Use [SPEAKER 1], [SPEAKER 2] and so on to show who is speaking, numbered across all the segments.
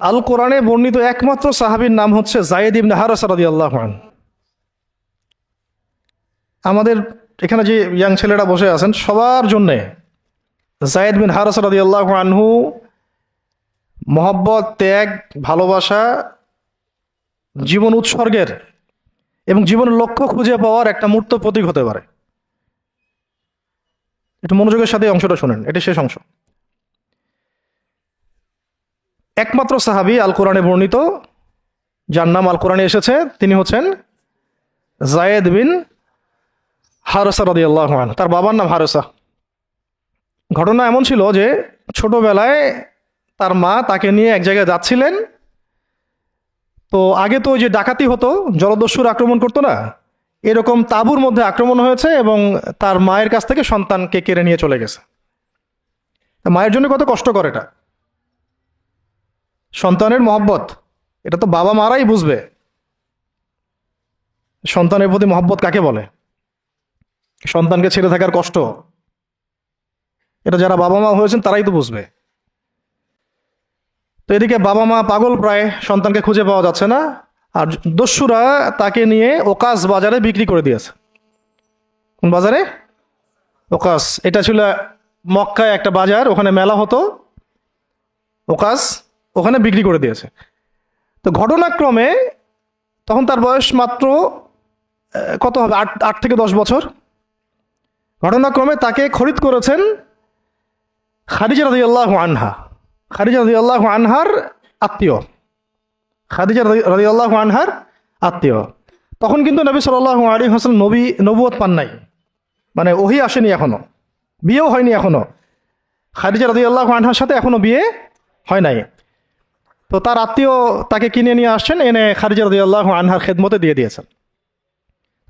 [SPEAKER 1] আল কোরআনে বর্ণিত একমাত্র সাহাবীর নাম হচ্ছে যায়েদ ইবনে হারেসা রাদিয়াল্লাহু আনহু। আমাদের এখানে যে ইয়াং ছেলেরা বসে আছেন সবার জন্যে যায়েদ বিন হারেসা রাদিয়াল্লাহু আনহু মহব্বত, ত্যাগ, ভালোবাসা, জীবন উৎসর্গের এবং জীবনের লক্ষ্য খুঁজে পাওয়ার একটা মূর্ত প্রতীক হতে পারে। একটু মনোযোগের সাথে অংশটা শোনেন, এটা শেষ অংশ। একমাত্র সাহাবী আল কোরআনে বর্ণিত যার নাম আল কোরআনে এসেছে তিনি হচ্ছেন যায়েদ বিন হারেসা রাদিয়াল্লাহু আনহু। তার বাবার নাম হারেসা। ঘটনা এমন ছিল যে ছোটবেলায় তার মা তাকে নিয়ে এক জায়গায় যাচ্ছিলেন। তো আগে তো ওই যে ডাকাতি হতো, জলদস্যুর আক্রমণ করতো না, এরকম তাঁবুর মধ্যে আক্রমণ হয়েছে এবং তার মায়ের কাছ থেকে সন্তানকে কেড়ে নিয়ে চলে গেছে। মায়ের জন্য কত কষ্টকর এটা। সন্তানের মহব্বত, এটা তো বাবা মারাই বুঝবে সন্তানের প্রতি মহব্বত কাকে বলে, সন্তানকে ছেড়ে থাকার কষ্ট, এটা যারা বাবা মা হয়েছেন তারাই তো বুঝবে। তো এদিকে বাবা মা পাগল প্রায়, সন্তানকে খুঁজে পাওয়া যাচ্ছে না, আর দস্যুরা তাকে নিয়ে ওকাস বাজারে বিক্রি করে দিয়েছে। কোন বাজারে? ওকাস। এটা ছিল মক্কায় একটা বাজার, ওখানে মেলা হতো, ওকাস, ওখানে বিক্রি করে দিয়েছে। তো ঘটনাক্রমে তখন তার বয়স মাত্র কত হবে, 8 থেকে 10 বছর। ঘটনাক্রমে তাকে খরিদ করেছেন খাদিজা রাদিয়াল্লাহু আনহা। খাদিজা রাদিয়াল্লাহু আনহার আত্মীয়, খাদিজা রাদিয়াল্লাহু আনহার আত্মীয়। তখন কিন্তু নবী সাল্লাল্লাহু আলাইহি ওয়াসাল্লাম নবুয়ত পান নাই, মানে ওহী আসেনি এখনো, বিয়েও হয়নি এখনো। খাদিজা রাদিয়াল্লাহু আনহার সাথে এখনো বিয়ে হয় নাই। তো তার আত্মীয় তাকে কিনে নিয়ে আসছেন, এনে খাদিজা রাদিয়াল্লাহু আনহার খেদমতে দিয়ে দিয়েছেন।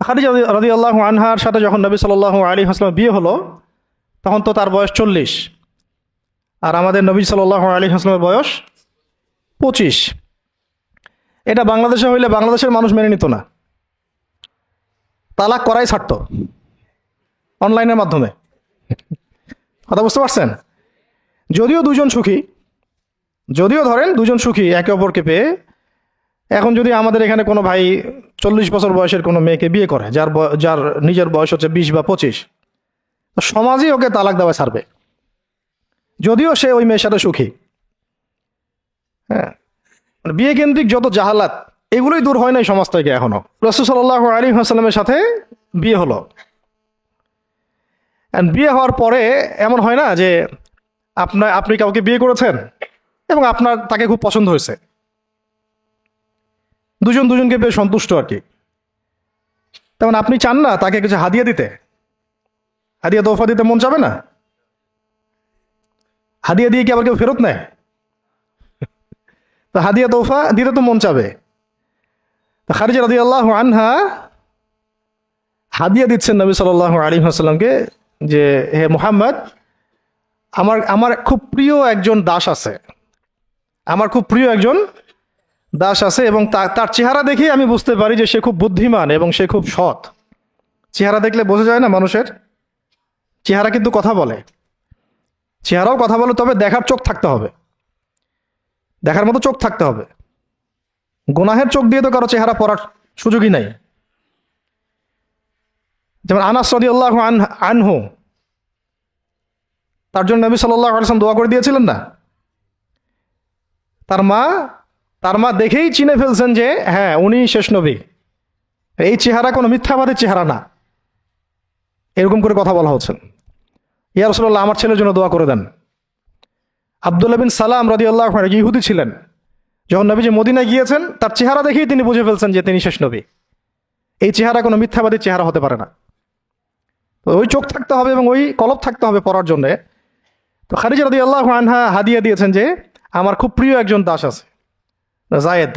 [SPEAKER 1] খাদিজা রাদিয়াল্লাহু আনহার সাথে যখন নবী সাল্লাল্লাহু আলাইহি ওয়াসাল্লাম বিয়ে হলো তখন তো তার বয়স 40, আর আমাদের নবী সাল্লাল্লাহু আলাইহি ওয়াসাল্লামের বয়স 25। এটা বাংলাদেশে হইলে বাংলাদেশের মানুষ মেনে নিত না, তালাক করাই ছাড়তো অনলাইনের মাধ্যমে। কথা বুঝতে পারছেন? যদিও দুজন সুখী, যদিও ধরেন দুজন সুখী একে অপরকে পেয়ে। এখন যদি আমাদের এখানে কোনো ভাই 40 বছর বয়সের কোনো মেয়েকে বিয়ে করে, যার নিজের বয়স হচ্ছে 20 বা 25, তো সমাজই ওকে তালাক দেওয়া ছাড়বে, যদিও সে ওই মেয়ের সাথে সুখী। হ্যাঁ, মানে বিয়ে কেন্দ্রিক যত জাহালাত এগুলোই দূর হয় নাই সমাজ থেকে এখনো। রাসূল সাল্লাল্লাহু আলাইহি ওয়াসাল্লামের সাথে বিয়ে হলো, বিয়ে হওয়ার পরে এমন হয় না যে আপনি কাউকে বিয়ে করেছেন এবং আপনার তাকে খুব পছন্দ হয়েছে, দুজন দুজনকে পেয়ে সন্তুষ্ট আর কি, তেমন আপনি চান না তাকে কিছু হাদিয়া দিতে, হাদিয়া তোফা দিতে মন চাবে না? হাদিয়া দিয়ে কি আবার কেউ ফেরত নেয়? তো হাদিয়া তোফা দিতে তো মন চাবে। খাদিজা রাদিয়াল্লাহু আনহা হাদিয়া দিচ্ছেন নবী সাল্লাল্লাহু আলাইহি ওয়াসাল্লামকে যে হে মুহাম্মদ, আমার খুব প্রিয় একজন দাস আছে, আমার খুব প্রিয় একজন দাস আছে, এবং তার চেহারা দেখে আমি বুঝতে পারি যে সে খুব বুদ্ধিমান এবং সে খুব সৎ। চেহারা দেখলে বোঝা যায় না মানুষের? চেহারা কিন্তু কথা বলে, চেহারাও কথা বলে, তবে দেখার চোখ থাকতে হবে, দেখার মতো চোখ থাকতে হবে। গুনাহের চোখ দিয়ে তো কারো চেহারা পড়ার সুযোগই নাই। যেমন আনাস রাদিয়াল্লাহু আনহু, তার জন্য নবী সাল্লাল্লাহু আলাইহি ওয়াসাল্লাম দোয়া করে দিয়েছিলেন না? তার মা দেখেই চিনে ফেলছেন যে হ্যাঁ উনি শেষ নবী, এই চেহারা কোনো মিথ্যাবাদীর চেহারা না। এরকম করে কথা বলা হচ্ছে, ইয়া রাসূলুল্লাহ আমার ছেলের জন্য দোয়া করে দেন। আব্দুল্লাহ বিন সালাম রাদিয়াল্লাহু আনহু ইহুদি ছিলেন, যখন নবীজি মদিনায় গিয়েছেন তার চেহারা দেখেই তিনি বুঝে ফেলছেন যে তিনি শেষ নবী, এই চেহারা কোনো মিথ্যাবাদীর চেহারা হতে পারে না। তো ওই চোখ থাকতে হবে এবং ওই কলব থাকতে হবে পড়ার জন্যে। তো খাদিজা রাদিয়াল্লাহু আনহা হাদিয়া দিয়েছেন যে আমার খুব প্রিয় একজন দাস আছে যায়েদ।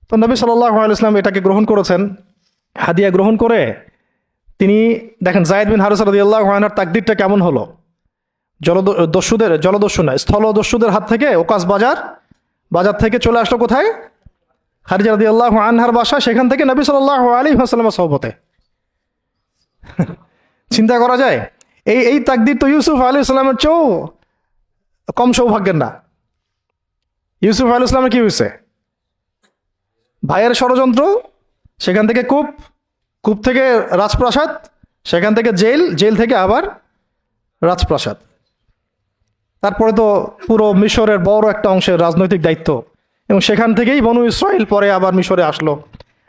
[SPEAKER 1] তো নবী সাল্লাল্লাহু আলাইহি ওয়াসাল্লাম এটাকে গ্রহণ করেছেন, হাদিয়া গ্রহণ করে তিনি দেখেন যায়েদ বিন হারেসা রাদিয়াল্লাহু আনহুর তাকদীরটা কেমন হলো। স্থলদস্যুদের হাত থেকে ওকাস বাজার থেকে চলে আসলো কোথায়? খাদিজা রাদিয়াল্লাহু আনহার বাসা, সেখান থেকে নবী সাল্লাল্লাহু আলাইহি ওয়াসাল্লামের সোহবতে। চিন্তা করা যায়? এই তাকদীর তো ইউসুফ আলাইহিস সালামের চেয়েও কম সৌভাগ্যের না। ইউসুফ আলাইহিস সালামের কি হয়েছে? ভাইয়ের ষড়যন্ত্র, সেখান থেকে কূপ, কূপ থেকে রাজপ্রাসাদ, সেখান থেকে জেল, জেল থেকে আবার রাজপ্রাসাদ। তারপরে তো পুরো মিশরের বড় একটা অংশের রাজনৈতিক দায়িত্ব, এবং সেখান থেকেই বনু ইসরাইল পরে আবার মিশরে আসলো।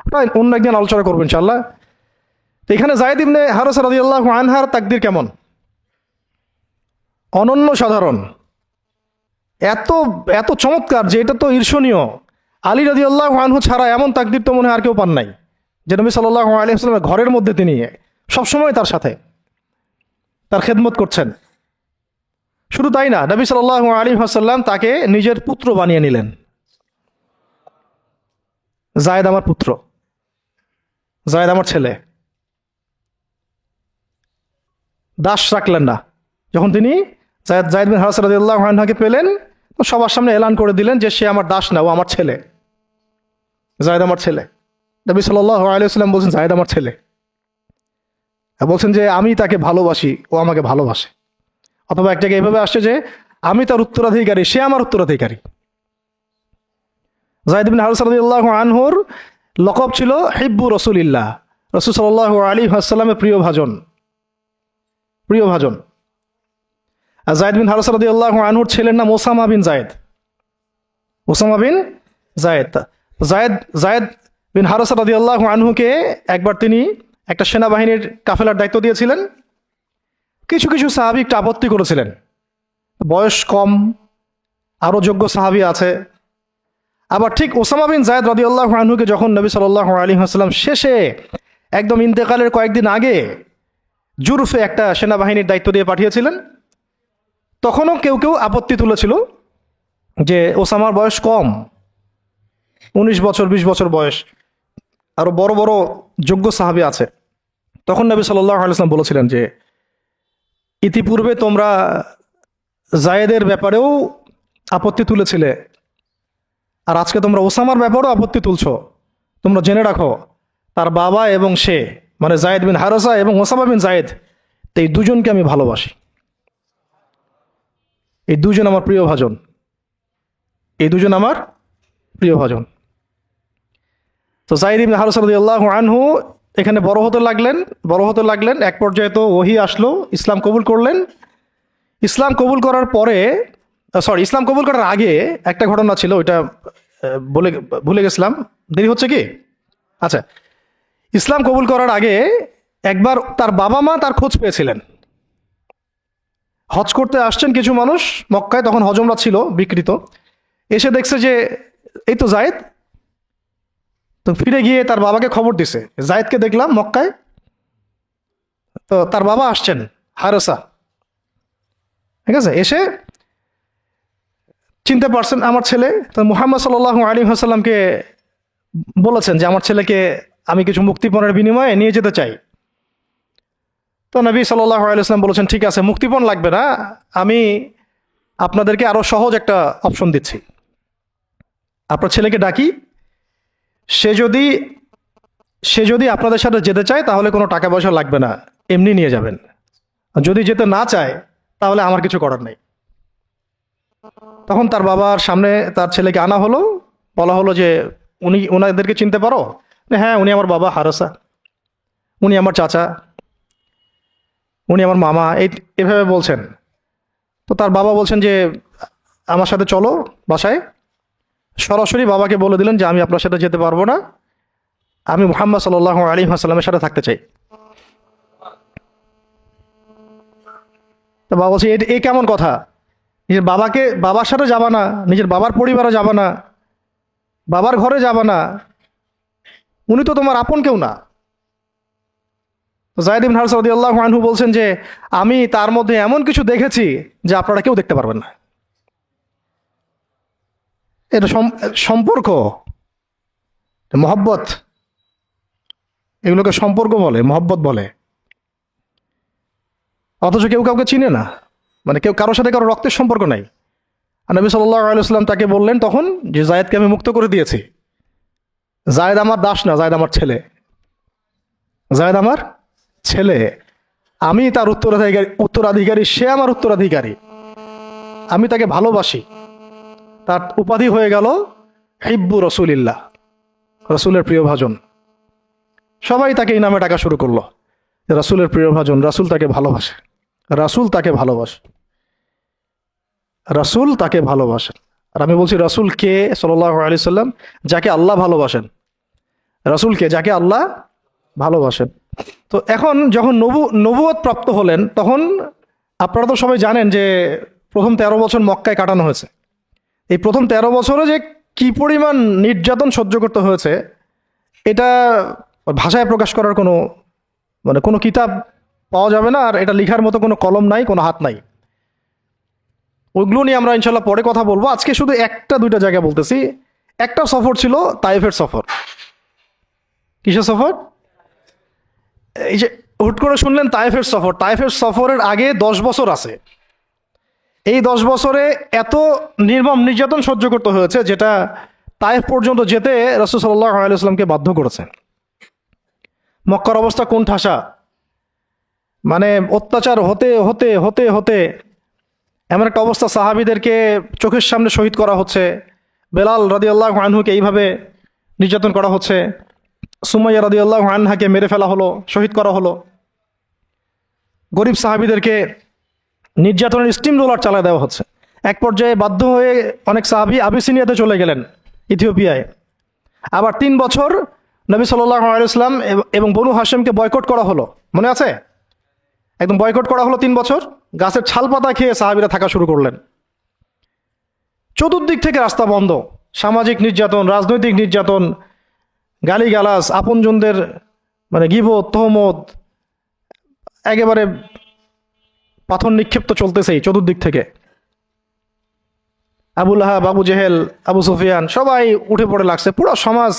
[SPEAKER 1] প্রায় অন্য একদিন আলোচনা করবো ইনশাল্লাহ। তো এখানে যায়েদ ইবনে হারেসা রাদিয়াল্লাহু আনহার তাকদীর কেমন? অনন্য সাধারণ, এত এত চমৎকার যে এটা তো ঈর্ষণীয়। আলী রাদিয়াল্লাহু আনহু ছাড়া এমন তাকদীর তো মনে হয় আর কেউ পান নাই, যে নবী সাল্লাল্লাহু আলাইহি ওয়াসাল্লামের ঘরের মধ্যে তিনি সবসময় তার সাথে তার খেদমত করছেন। শুধু তাই না, নবী সাল্লাল্লাহু আলাইহি ওয়াসাল্লাম তাকে নিজের পুত্র বানিয়ে নিলেন। যায়েদ আমার পুত্র, যায়েদ আমার ছেলে। দাস রাখলেন না। যখন তিনি যায়েদ বিন হারেসা রাদিয়াল্লাহু আনহুকে পেলেন, তো সবার সামনে এলান করে দিলেন যে সে আমার দাস না, ও আমার ছেলে, যায়েদ আমার ছেলে। নবী সাল্লাল্লাহু আলাইহি ওয়াসাল্লাম বলছেন যায়েদ আমার ছেলে, বলছেন যে আমি তাকে ভালোবাসি, ও আমাকে ভালোবাসে। অথবা একটাকে এভাবে আসছে যে আমি তার উত্তরাধিকারী, সে আমার উত্তরাধিকারী। যায়েদ বিন হারেসা রাদিয়াল্লাহু আনহুর লকব ছিল হিব্বু রাসূলিল্লাহ, রাসূল সাল্লাল্লাহু আলাইহি ওয়াসাল্লামের প্রিয় ভাজন, প্রিয় ভাজন। আর যায়েদ বিন হারেসা রাদিয়াল্লাহু আনহুর ছেলের নাম Osama bin Zayd, Osama bin Zayd. Zayd Zayd bin Haritha রাদিয়াল্লাহু আনহুকে একবার তিনি একটা সেনাবাহিনীর কাফেলার দায়িত্ব দিয়েছিলেন। কিছু কিছু সাহাবী একটু আপত্তি করেছিলেন, বয়স কম, আরও যোগ্য সাহাবী আছে। আবার ঠিক ওসামা বিন যায়েদ রাদিয়াল্লাহু আনহুকে যখন নবী সাল্লাল্লাহু আলাইহি ওয়াসাল্লাম শেষে একদম ইন্তেকালের কয়েকদিন আগে জুরফে একটা সেনাবাহিনীর দায়িত্ব দিয়ে পাঠিয়েছিলেন, তখনও কেউ কেউ আপত্তি তুলেছিল যে ওসামার বয়স কম, 19 বছর 20 বছর বয়স, আরো বড় বড় যোগ্য সাহাবী আছে। তখন নবী সাল্লাল্লাহু আলাইহি ওয়াসাল্লাম বলেছিলেন যে ইতিপূর্বে তোমরা যায়েদের ব্যাপারেও আপত্তি তুলেছিলে, আর আজকে তোমরা ওসামার ব্যাপারেও আপত্তি তুলছো। তোমরা জেনে রাখো, তার বাবা এবং সে, মানে যায়েদ বিন হারেসা এবং ওসামা বিন যায়েদ, এই দুজনকে আমি ভালোবাসি। এই দুজন আমার প্রিয় ভাজন, এই দুজন আমার প্রিয় ভাজন। তো যায়েদ ইবনে হারেসা রাদিয়াল্লাহু আনহু এখানে বড় হতে লাগলেন। এক পর্যায়ে তো ওহী আসলো, ইসলাম কবুল করলেন। ইসলাম কবুল করার পরে, ইসলাম কবুল করার আগে একটা ঘটনা ছিল, ওইটা ভুলে গেছিলাম, দেরি হচ্ছে কি? আচ্ছা, ইসলাম কবুল করার আগে একবার তার বাবা মা তার খোঁজ পেয়েছিলেন। হজ করতে আসছেন কিছু মানুষ মক্কায়, তখন হজমরা ছিল বিকৃত, এসে দেখছে যে এই তো যায়েদ। তো ফিরে গিয়ে তার বাবাকে খবর দিছে, যায়েদকে দেখলাম মক্কায়। তো তার বাবা আসছেন হারেসা, ঠিক আছে, এসে চিনতে পারছেন আমার ছেলে। তো মুহাম্মদ সাল্লাল্লাহু আলাইহি ওয়াসাল্লামকে বলেছেন যে আমার ছেলেকে আমি কিছু মুক্তিপণের বিনিময়ে নিয়ে যেতে চাই। তো নবী সাল্লাল্লাহু আলাইহি ওয়াসাল্লাম বলেছেন ঠিক আছে, মুক্তিপণ লাগবে না, আমি আপনাদেরকে আরো সহজ একটা অপশন দিচ্ছি। আপনার ছেলেকে ডাকি, সে যদি আপনাদের সাথে যেতে চায় তাহলে কোনো টাকা পয়সা লাগবে না, এমনি নিয়ে যাবেন। যদি যেতে না চায় তাহলে আমার কিছু করার নেই। তখন তার বাবার সামনে তার ছেলেকে আনা হলো, বলা হলো যে ওনাদেরকে চিনতে পারো? হ্যাঁ, উনি আমার বাবা হারেসা, উনি আমার চাচা, উনি আমার মামা, এভাবে বলছেন। তো তার বাবা বলছেন যে আমার সাথে চলো বাসায়। সরাসরি বাবাকে বলে দিলেন যে আমি আপনার সাথে যেতে পারবো না, আমি মুহাম্মদ সাল্লাল্লাহু আলাইহি ওয়াসাল্লামের সাথে থাকতে চাই। তো বাবা বলছে এ কেমন কথা? নিজের বাবার সাথে যাবা না, নিজের বাবার পরিবারে যাবা না, বাবার ঘরে যাবা না, উনি তো তোমার আপন কেউ না। যায়েদ ইবনে হারেসা রাদিয়াল্লাহু আনহু বলছেন যে আমি তার মধ্যে এমন কিছু দেখেছি যে আপনারা কেউ দেখতে পারবেন না। এটা সম্পর্ক, মহব্বত, এগুলোকে সম্পর্ক বলে, মহব্বত বলে। অথচ কেউ কাউকে চিনে না, মানে কেউ কারোর সাথে কারো রক্তের সম্পর্ক নাই। আর নবী সাল্লাল্লাহু আলাইহি ওয়াসাল্লাম তাকে বললেন তখন যে যায়েদকে আমি মুক্ত করে দিয়েছি, যায়েদ আমার দাস না, যায়েদ আমার ছেলে, যায়েদ আমার ছেলে, আমি তার উত্তরাধিকারী, সে আমার উত্তরাধিকারী, আমি তাকে ভালোবাসি। তার উপাধি হয়ে গেল হিব্বু রসুলিল্লাহ, রসুলের প্রিয় ভাজন। সবাই তাকে এই নামে ডাকা শুরু করলো, রাসূলের প্রিয় ভাজন, রাসূল তাকে ভালোবাসে, রাসূল তাকে ভালোবাসে, রাসূল তাকে ভালোবাসেন। আর আমি বলছি রাসূল কে? সাল্লাল্লাহু আলাইহি সাল্লাম, যাকে আল্লাহ ভালোবাসেন। রাসূল কে? যাকে আল্লাহ ভালোবাসেন। তো এখন যখন নবুয়ত প্রাপ্ত হলেন, তখন আপনারা তো সবাই জানেন যে প্রথম 13 বছর মক্কায় কাটানো হয়েছে। এই প্রথম 13 বছরে যে কি পরিমাণ নির্যাতন সহ্য করতে হয়েছে, এটা ভাষায় প্রকাশ করার কোনো কিতাব পাওয়া যাবে না। আর এটা লেখার মতো কোনো কলম নাই, কোনো হাত নাই। ওইগুলো নিয়ে আমরা ইনশাল্লাহ পরে কথা বলবো। আজকে শুধু একটা দুইটা জায়গা বলতেছি। একটা সফর ছিল তাইফের সফর। কিসের সফর? এই যে হুট করে শুনলেন তাইফের সফর। তাইফের সফরের আগে 10 বছর আছে। এই 10 বছরে এত নির্মম নির্যাতন সহ্য করতে হয়েছে, যেটা তাইফ পর্যন্ত যেতে রাসূল সাল্লাল্লাহু আলাইহি ওয়াসাল্লামকে বাধ্য করেছে। মক্কার অবস্থা কোন ঠাসা, মানে অত্যাচার হতে হতে হতে হতে এমন একটা অবস্থা, সাহাবীদেরকে চোখের সামনে শহীদ করা হচ্ছে। বেলাল রাদিয়াল্লাহু আনহুকে এইভাবে নির্যাতন করা হচ্ছে। সুমাইয়া রাদিয়াল্লাহু আনহাকে মেরে ফেলা হলো, শহীদ করা হলো। গরিব সাহাবীদেরকে নির্যাতনের স্টিম রোলার চালায় দেওয়া হচ্ছে। এক পর্যায়ে বাধ্য হয়ে অনেক সাহাবী আবিসিনিয়াতে চলে গেলেন, ইথিওপিয়ায়। আবার 3 বছর নবী সাল্লাল্লাহু আলাইহি ওয়াসাল্লাম এবং বনু হাশেমকে বয়কট করা হলো, মনে আছে? একদম বয়কট করা হলো 3 বছর। গাছের ছাল পাতা খেয়ে সাহাবীরা থাকা শুরু করলেন। চতুর্দিক থেকে রাস্তা বন্ধ, সামাজিক নির্যাতন, রাজনৈতিক নির্যাতন, গালিগালাজ, আপনজনদের গীবত, তহমত, একেবারে পাথর নিক্ষিপ্ত চলতেছেই চতুর্দিক থেকে। আবু লাহাব, আবু জেহেল, আবু সুফিয়ান সবাই উঠে পড়ে লাগছে, পুরো সমাজ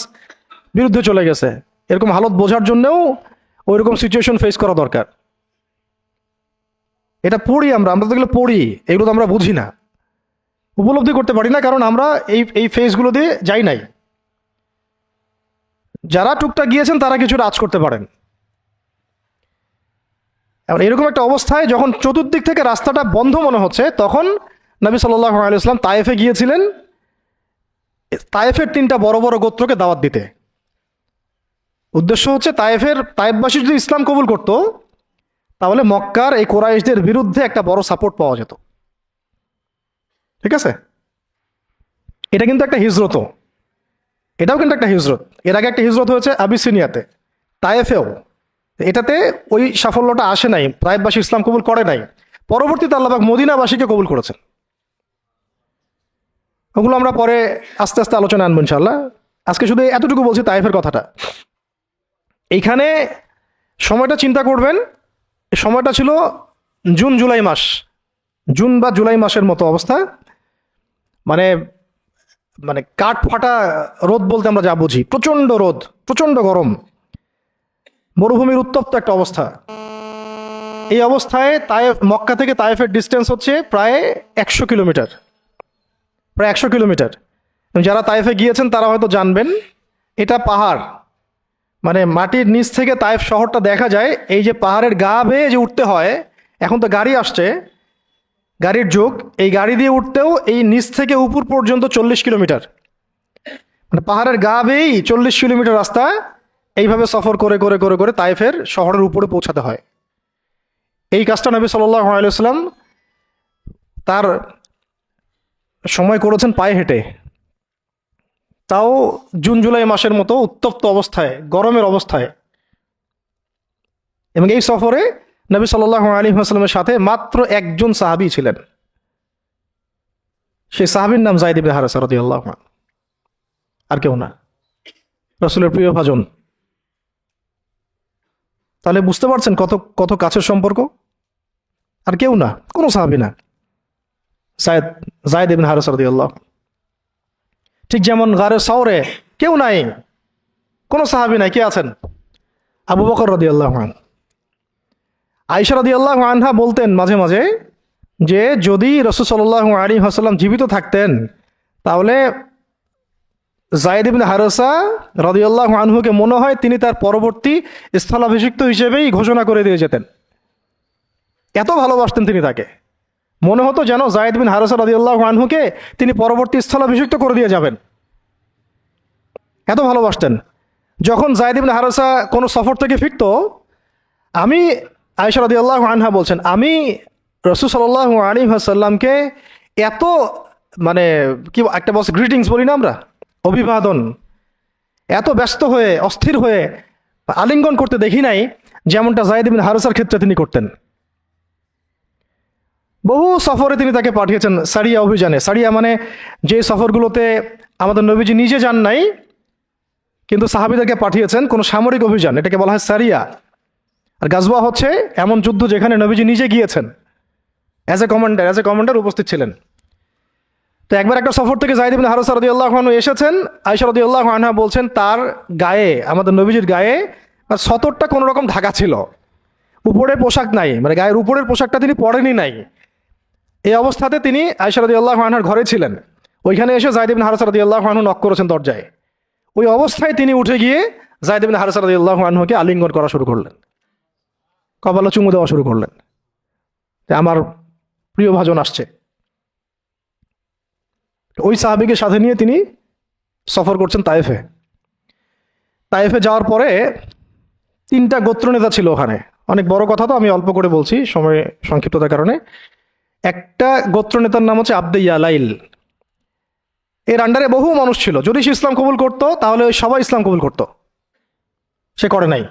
[SPEAKER 1] বিরুদ্ধে চলে গেছে। এরকম হালত বোঝার জন্যও ওইরকম সিচুয়েশন ফেস করা দরকার। এটা পড়ি আমরা তো এগুলো পড়ি, এগুলো তো আমরা বুঝি না, উপলব্ধি করতে পারি না, কারণ আমরা এই ফেজগুলো দিয়ে যাই নাই। যারা টুকটাক গিয়েছেন তারা কিছুটা আঁচ করতে পারেন। এরকম একটা অবস্থায় যখন চতুর্দিক থেকে রাস্তাটা বন্ধ মনে হচ্ছে, তখন নবী সাল্লাল্লাহু আলাইহি ওয়াসাল্লাম তায়েফে গিয়েছিলেন তায়েফের 3টা বড় বড় গোত্রকে দাওয়াত দিতে। উদ্দেশ্য হচ্ছে তায়েফবাসী যদি ইসলাম কবুল করত, তাহলে মক্কার এই কুরাইশদের বিরুদ্ধে একটা বড় সাপোর্ট পাওয়া যেত। ঠিক আছে? এটা কিন্তু একটা হিজরতও, এটাও কিন্তু একটা হিজরত। এর আগে একটা হিজরত হয়েছে আবিসিনিয়াতে, তায়েফেও। এটাতে ওই সাফল্যটা আসে নাই, তায়েফবাসী ইসলাম কবুল করে নাই। পরবর্তীতে আল্লাহ পাক মদিনাবাসীকে কবুল করেছেন। ওগুলো আমরা পরে আস্তে আস্তে আলোচনা আনবো ইনশাল্লাহ। আজকে শুধু এতটুকু বলছি তায়েফের কথাটা। এইখানে সময়টা চিন্তা করবেন, সময়টা ছিল জুন জুলাই মাস, জুন বা জুলাই মাসের মতো অবস্থা। মানে কাঠ ফাটা রোদ বলতে আমরা যা বুঝি, প্রচণ্ড রোদ, প্রচণ্ড গরম, মরুভূমির উত্তপ্ত একটা অবস্থা। এই অবস্থায় মক্কা থেকে তায়েফের ডিস্টেন্স হচ্ছে প্রায় 100 কিলোমিটার, প্রায় 100 কিলোমিটার। যারা তায়েফে গিয়েছেন তারা হয়তো জানবেন, এটা পাহাড়, মাটির নিচ থেকে তায়েফ শহরটা দেখা যায়। এই যে পাহাড়ের গা বেয়ে যে উঠতে হয়, এখন তো গাড়ি আসছে, গাড়ির যুগ, এই গাড়ি দিয়ে উঠতেও এই নিচ থেকে উপর পর্যন্ত 40 কিলোমিটার, পাহাড়ের গা বেয়েই 40 কিলোমিটার রাস্তা এইভাবে সফর করে করে করে করে তায়েফের শহরের উপরে পৌঁছাতে হয়। এই কাজটা নবী সাল্লাল্লাহু আলাইহি ওয়াসাল্লাম তার সময় করেছেন পায়ে হেঁটে, তাও জুন জুলাই মাসের মতো উত্তপ্ত অবস্থায়, গরমের অবস্থায়। এবং এই সফরে নবী সাল্লাল্লাহু আলাইহি ওয়াসাল্লামের সাথে মাত্র একজন সাহাবী ছিলেন। সেই সাহাবীর নাম যায়েদ ইবনে হারেসা রাদিয়াল্লাহু আনহু, আর কেউ না, রাসূলের প্রিয় ভাজন। তাহলে বুঝতে পারছেন কত কত কাছের সম্পর্ক। আর কেউ না, কোনো সাহাবী না, যায়েদ ইবনে হারেসা রাদিয়াল্লাহু। ঠিক যেমন গারে সাওরে কেউ নাই, কোনো সাহাবী নাই, কে আছেন? আবু বকর রাদিয়াল্লাহু আনহু। আয়েশা রাদিয়াল্লাহু আনহা বলতেন মাঝে মাঝে যে যদি রাসূল সাল্লাল্লাহু আলাইহি ওয়াসাল্লাম জীবিত থাকতেন, তাহলে যায়েদ ইবনে হারেসা রাদিয়াল্লাহু আনহুকে মনে হয় তিনি তার পরবর্তী স্থলাভিষিক্ত হিসেবেই ঘোষণা করে দিয়ে যেতেন। এত ভালোবাসতেন তিনি তাকে, মনে হতো যেন যায়েদ বিন হারেসা রাদিয়াল্লাহু আনহুকে তিনি পরবর্তী স্থলাভিষিক্ত করে দিয়ে যাবেন, এত ভালোবাসতেন। যখন যায়েদ বিন হারেসা কোনো সফর থেকে ফিরত, আমি, আয়েশা রাদিয়াল্লাহু আনহা বলছেন, আমি রাসূল সাল্লাল্লাহু আলাইহি ওয়াসাল্লামকে এত, মানে কি একটা বস গ্রিটিংস বলি না আমরা, অভিবাদন, এত ব্যস্ত হয়ে অস্থির হয়ে আলিঙ্গন করতে দেখি নাই যেমনটা যায়েদ বিন হারেসার ক্ষেত্রে তিনি করতেন। বহু সফরে তিনি তাকে পাঠিয়েছেন, সারিয়া অভিযানে। সারিয়া মানে যে সফরগুলোতে আমাদের নবীজি নিজে যান নাই, কিন্তু সাহাবীদেরকে পাঠিয়েছেন কোনো সামরিক অভিযান, এটাকে বলা হয় সারিয়া। আর গাজওয়া হচ্ছে এমন যুদ্ধ যেখানে নবীজি নিজে গিয়েছেন, অ্যাজ এ কমান্ডার উপস্থিত ছিলেন। তো একবার একটা সফর থেকে যায়েদ ইবনে হারেসা রাদিয়াল্লাহু আনহু এসেছেন। আয়েশা রাদিয়াল্লাহু আনহা বলছেন তার গায়ে, আমাদের নবীজির গায়ে সতরটা কোনো রকম ঢাকা ছিল, উপরে পোশাক নাই, মানে গায়ের উপরের পোশাকটা তিনি পরেনি নাই। এই অবস্থাতে তিনি আয়েশা রাদিয়াল্লাহু আনহার ঘরে ছিলেন। ওইখানে এসে যায়েদ ইবনে হারেসা রাদিয়াল্লাহু আনহু নক করেছেন দরজায়। ওই অবস্থায় তিনি উঠে গিয়ে যায়েদ ইবনে হারেসা রাদিয়াল্লাহু আনহুকে আলিঙ্গন করা শুরু করলেন, কপালে চুমু দেওয়া শুরু করলেন যে আমার প্রিয় ভাজন আসছে। ওই সাহাবীকে সাথে নিয়ে তিনি সফর করছেন তায়েফে। তায়েফে যাওয়ার পরে 3টা গোত্রনেতা ছিল ওখানে। অনেক বড় কথা, তো আমি অল্প করে বলছি সময় সংক্ষিপ্ততার কারণে। একটা গোত্রনেতার নাম হচ্ছে আব্দে ইয়ালাইল। এর আন্ডারে বহু মানুষ ছিল। যদি সে ইসলাম কবুল করতো তাহলে ওই সবাই ইসলাম কবুল করতো, সে করে নাই।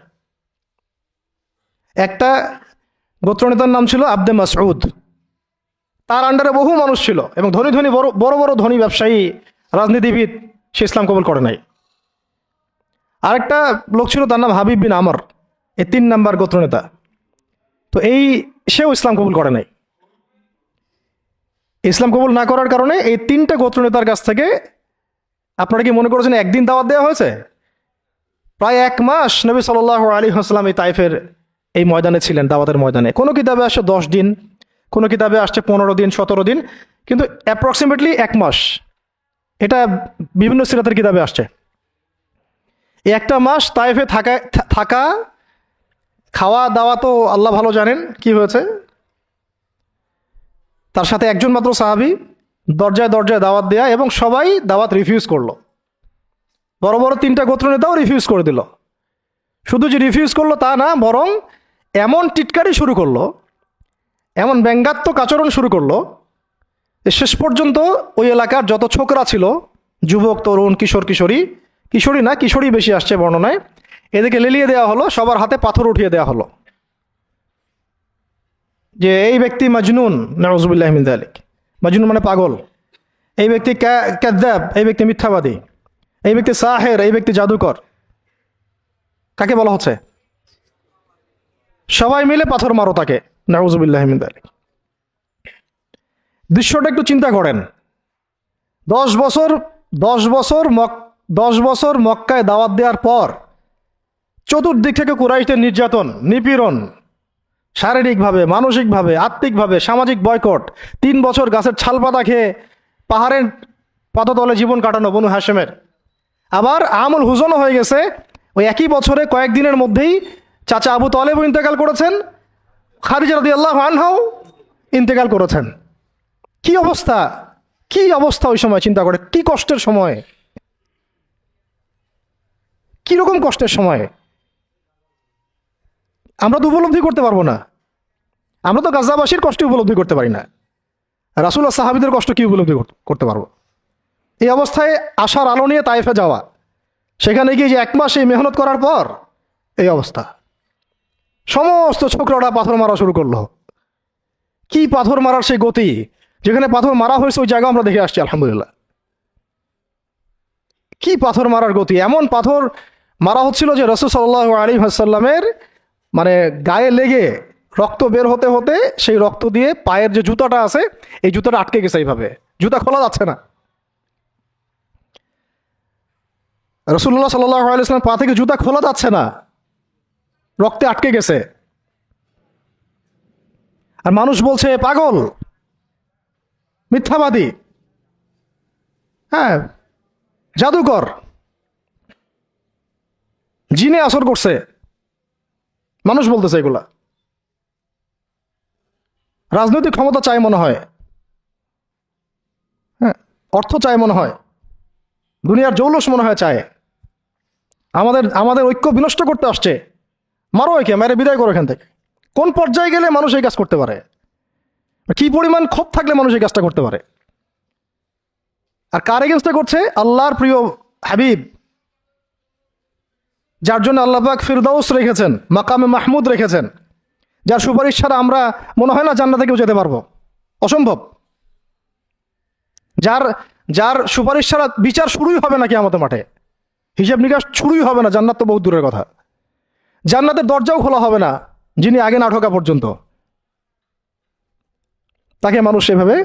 [SPEAKER 1] একটা গোত্রনেতার নাম ছিল আব্দে মাসউদ। তার আন্ডারে বহু মানুষ ছিল এবং ধনী ধনী বড় বড় ধনী ব্যবসায়ী, রাজনীতিবিদ, সে ইসলাম কবুল করে নাই। আরেকটা লোক ছিল, তার নাম হাবিব বিন আমর, এই 3 নাম্বার গোত্রনেতা। তো সেও ইসলাম কবুল করে নাই। ইসলাম কবুল না করার কারণে এই 3টা গোত্রনেতার কাছ থেকে, আপনারা কি মনে করেছেন একদিন দাওয়াত দেওয়া হয়েছে? প্রায় 1 মাস নবী সাল্লাল্লাহু আলাইহি ওয়াসাল্লাম এই তাইফের এই ময়দানে ছিলেন, দাওয়াতের ময়দানে। কোনো কিতাবে আসছে 10 দিন, কোনো কিতাবে আসছে 15 দিন, 17 দিন, কিন্তু অ্যাপ্রক্সিমেটলি 1 মাস, এটা বিভিন্ন সিরাতের কিতাবে আসছে। এই 1টা মাস তাইফে থাকা, খাওয়া দাওয়া তো আল্লাহ ভালো জানেন কি হয়েছে। তার সাথে একজন মাত্র সাহাবী, দরজায় দরজায় দাওয়াত দেয়া, এবং সবাই দাওয়াত রিফিউজ করলো। বড় বড় 3টা গোত্রনেতাও রিফিউজ করে দিল। শুধু যে রিফিউজ করলো তা না, বরং এমন টিটকারি শুরু করলো, এমন ব্যঙ্গাত্মক আচরণ শুরু করলো যে শেষ পর্যন্ত ওই এলাকার যত ছোকরা ছিল, যুবক, তরুণ, কিশোর, কিশোরী বেশি আসছে বর্ণনায়, এদেরকে লেলিয়ে দেওয়া হলো, সবার হাতে পাথর উঠিয়ে দেওয়া হলো যে এই ব্যক্তি মাজনুন, নাউযুবিল্লাহি মিন যালিক। মাজনুন মানে পাগল, এই ব্যক্তি কাযযাব, এই ব্যক্তি মিথ্যাবাদী, এই ব্যক্তি সাহের, এই ব্যক্তি জাদুকর। কাকে বলা হচ্ছে? সবাই মিলে পাথর মারো তাকে, নাউযুবিল্লাহি মিন যালিক। দৃশ্যটা একটু চিন্তা করেন। 10 বছর মক্কায় দাওয়াত দেওয়ার পর চতুর্দিক থেকে কুরাইশদের নির্যাতন, নিপীড়ন, শারীরিকভাবে, মানসিকভাবে, আত্মিকভাবে, সামাজিক বয়কট, 3 বছর গাছের ছালপাতা খেয়ে পাহাড়ের পাদতলে জীবন কাটানো বনু হাশেমের। আবার আমুল হুজনও হয়ে গেছে। ওই একই বছরে কয়েকদিনের মধ্যেই চাচা আবু তালেবও ইন্তেকাল করেছেন, খাদিজা রাদিয়াল্লাহু আনহাও ইন্তেকাল করেছেন। কি অবস্থা, কি অবস্থা ওই সময় চিন্তা করে, কি কষ্টের সময়, কিরকম কষ্টের সময়। আমরা তো উপলব্ধি করতে পারবো না। আমরা তো গাজাবাসীর কষ্ট উপলব্ধি করতে পারি না, রাসূল আর সাহাবীদের কষ্ট কি উপলব্ধি করতে পারবো? এই অবস্থায় আশার আলো নিয়ে তায়েফে যাওয়া, সেখানে গিয়ে যে 1 মাস এই মেহনত করার পর এই অবস্থা, সমস্ত ছোকরারা পাথর মারা শুরু করলো। কি পাথর মারার সেই গতি, যেখানে পাথর মারা হয়েছে ওই জায়গা আমরা দেখে আসছি আলহামদুলিল্লাহ। কি পাথর মারার গতি, এমন পাথর মারা হচ্ছিল যে রাসূল সাল্লাল্লাহু আলাইহি ওয়াসাল্লামের মানে গায়ে লেগে রক্ত বের হতে হতে সেই রক্ত দিয়ে পায়ের যে জুতাটা আছে এই জুতাটা আটকে গেছে, এইভাবে জুতা খোলা যাচ্ছে না। রাসূলুল্লাহ সাল্লাল্লাহু আলাইহি ওয়াসাল্লাম পা থেকে জুতা খোলা যাচ্ছে না, রক্তে আটকে গেছে। আর মানুষ বলছে পাগল, মিথ্যাবাদী, হ্যাঁ, জাদুকর, জিনে আসর করছে, মানুষ বলতেছে এগুলা। রাজনৈতিক ক্ষমতা চায় মনে হয়, হ্যাঁ, অর্থ চায় মনে হয়, দুনিয়ার জৌলুস মনে হয় চায়, আমাদের আমাদের ঐক্য বিনষ্ট করতে আসছে। মারো একে, মেরে বিদায় করো এখান থেকে। কোন পর্যায়ে গেলে মানুষ এই কাজ করতে পারে? কি পরিমাণ ক্ষোভ থাকলে মানুষ এই কাজটা করতে পারে? আর কার এগেনস্টে করছে? আল্লাহর প্রিয় হাবিব, যার জন্য আল্লাহ পাক ফিরদাউস রেখেছেন, মাকামে মাহমুদ রেখেছেন, যার সুপারিশ ছাড়া আমরা মনে হয় না জান্নাতে কেউ যেতে পারবো, অসম্ভব। যার যার সুপারিশ ছাড়া বিচার শুরুই হবে না কিয়ামতের মাঠে, হিসাব নিকাশ শুরুই হবে না, জান্নাত তো বহুত দূরের কথা। জান্নাতের দরজাও খোলা হবে না যিনি আগে না ঢোকা পর্যন্ত। তাকে মানুষ এভাবে